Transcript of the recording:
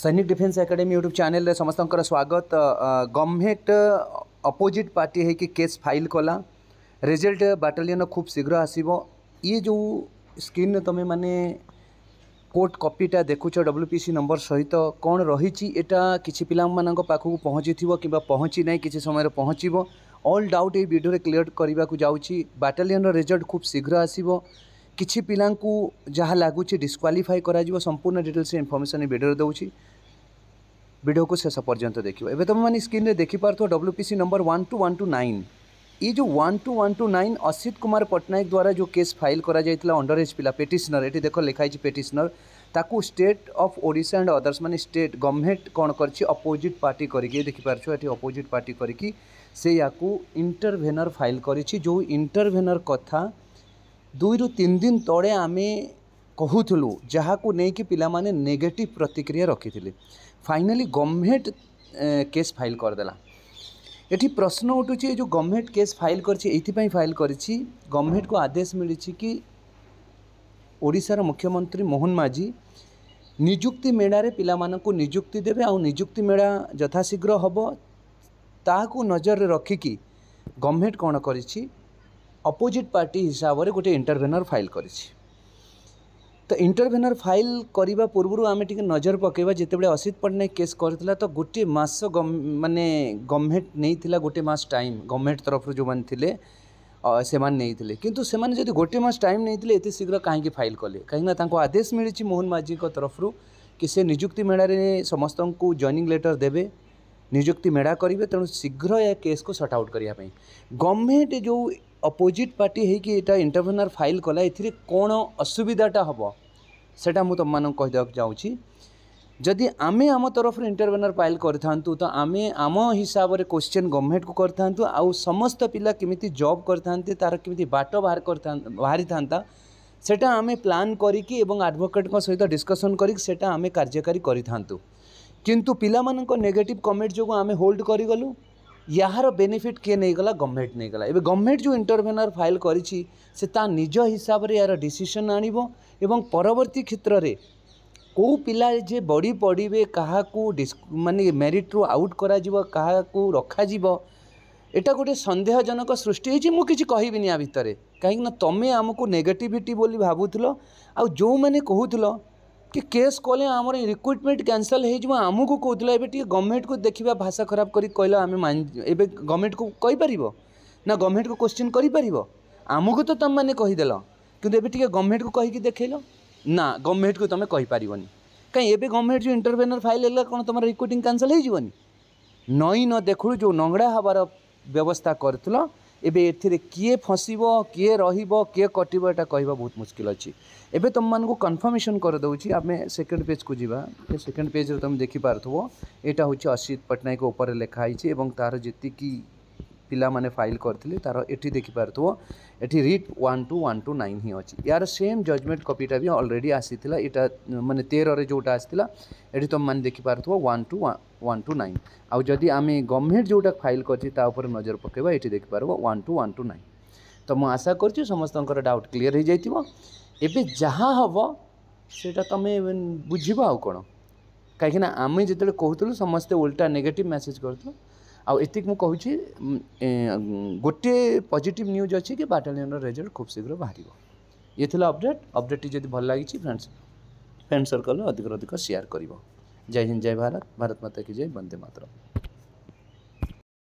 सैनिक defence academy YouTube channel रे समस्त स्वागत। गवर्नमेंट अपोजिट पार्टी है कि केस फाइल कला रिजल्ट बाटालियन खूब शीघ्र आसीबो। ये जो स्क्रीन तुम माने कोर्ट कॉपीटा देखुच डब्ल्यूपीसी नंबर सहित कौन रही किसी पिला पाखक पहुँची कि पहुँची ना कि समय पहुँचो ऑल डाउट ये वीडियो क्लियर करने को जाऊँगी। बाटालियन रिजल्ट खूब शीघ्र आसीबो। किछि पिलांकु जहाँ लगुच डिस्क्वालीफाई करा संपूर्ण डिटेल्स इनफॉरमेशन वीडियो दूसरी वीडियो को शेष पर्यंत देखिए। एवं तुम मैंने स्क्रीन में देखिपार डब्ल्यूपीसी नंबर 12129 ये जो 12129 असित कुमार पट्टनायक द्वारा जो केस फाइल करा जायतिला अंडर एज पिला पेटिशनर ये देख लिखाई पेटिशनर ताकू state of Odisha and others माने स्टेट गवर्नमेंट कौन कर अपोजिट पार्टी करके देखिपार अपोजिट पार्टी करके से याकू इंटरभेनर फाइल करिछि। जो इंटरभेनर कथा 2 ରୁ 3 दिन तले आमे कहूलु जहाँ को लेकिन पिला माने नेगेटिव प्रतिक्रिया रखी फाइनाली गवर्नमेंट केस फाइल करदेला। ये प्रश्न उठुची जो गवर्नमेंट केस फाइल कर फाइल करिछि गवर्नमेंट को आदेश मिली कि ओडिशार मुख्यमंत्री मोहन माझी निजुक्ति मेड़ा पिला मानकु निजुक्ति देवे आ निजुक्ति मेड़ा यथाशीघ्र हम ताकू नजर रखिकी गवर्नमेंट कौन करिछि अपोजिट पार्टी हिसाब से गोटे इंटरभेनर फाइल करिछि। तो इंटरभेनर फाइल करने पूर्व आम टे नजर पकेबा जितेबाला असित पट्टनायक केस करथिला तो गोटे मास माने गवर्नमेंट नहीं गोटे मास टाइम गवर्नमेंट तरफ जो मैंने थिले से नहीं किंतु से माने जदि गोटे मास टाइम नहीं एत शीघ्र कहीं फाइल कले कहीं आदेश मिली मोहन माझी तरफ कि से निजुक्ति मेड़ा समस्त को जॉइनिंग लेटर देवे निजुक्ति मेड़ा करेंगे तेणु शीघ्र या केस को सॉर्ट आउट करने गवर्नमेंट जो अपोजिट पार्टी है कि एटा इंटरभेनर फाइल कला ए कौन असुविधाटा हम सेटा मु तुम मानक कहीदेक जाऊँगी। जदि आमे आम तरफ इंटरभेनर फाइल करूँ तो आमे आम हिसाब से क्वेश्चन गवर्नमेंट को करूँ आउ समस्त पिला केमिति जॉब करते तार केमिति बाट बाहरी था सेटा आमे प्लान करिकी एवं एडवोकेट सहित डिस्कसन करिक आमे कार्यकारी करूँ किंतु पिला मानक नेगेटिव कमेंट जो आमे होल्ड करिगलु यार बेनिफिट किए नहीं गला गवर्नमेंट नहीं गला। एवं गवर्नमेंट जो इंटरभेनर फाइल करिछि से ता निज हिसाब रे यार डिसीजन आनिबो एवं परवर्ती क्षेत्र रे को पिला जे बड़ी पड़े क्या माने मेरिट रू आउट करा जिवो कहा रखा जिवो एटा गोटे संदेहजनक सृष्टि होइछि। मु किछि कहिबिनी आ भितरे कहीं तमे आमको नेगेटिविटी बोली भावुथलो आ जो मैंने कहूथलो कि केस कले आम रिक्रुटमेंट कैंसल हो आमको कहला एबे टी गवर्नमेंट को देखा भाषा खराब कर कहला आम एबे गवर्नमेंट को कहीपर ना गवर्नमेंट को क्वेश्चन कर आमको तो तुम मैंने कहीदेल कि गवर्नमेंट को कहीकि देखल ना गवर्नमेंट को तुम कहीपरनि कहीं एबे गवर्नमेंट जो इंटरभेनर फाइल है कौन तुम रिक्रुटिंग कैंसल होनी नई न देखु जो नंगड़ा हबार व्यवस्था कर एबे एथिरे किए फसिबो किए रहिबो किए कटिबो एटा कहबा बहुत मुश्किल अछि। एबे तुम मान को कन्फर्मेशन कर दउछि आमे सेकंड पेज को जीवा ए सेकंड पेज रे तुम देखि पारथबो एटा होछि असित पट्टनायक के ऊपर लिखा हिछि एवं तार जेति की पिला माने फाइल करथिले तार एठी देखि पारथबो एठी रिट 12129 ही अछि। यार सेम जजमेंट कॉपीटा भी ऑलरेडी आसीथिला एटा माने 13 रे जोटा आसीथिला एठी तुम मान देखि पारथबो 12129 आ जदि आमे गवर्नमेंट जोटा फाइल करछि ता ऊपर नजर पकेबा एठी देखि पारबो 12129। तो मु आशा करछि समस्तनकर डाउट क्लियर हो जाइतिबो। एबे जहाँ हम सेटा तमे बुझिबो आ कोन कहीं आम जो कहूँ समस्ते उल्टा नेगेटिव मैसेज करूँ आतिक मु कहूँ गोटे पॉजिटिव न्यूज अच्छी कि बाटालियन रिजल्ट खूब शीघ्र बाहर ये थी अपडेट जब भल लगी फ्रेंड सर्कल अधिक शेयर कर। जय हिंद जय भारत, भारत माता की जय, वंदे मातरम।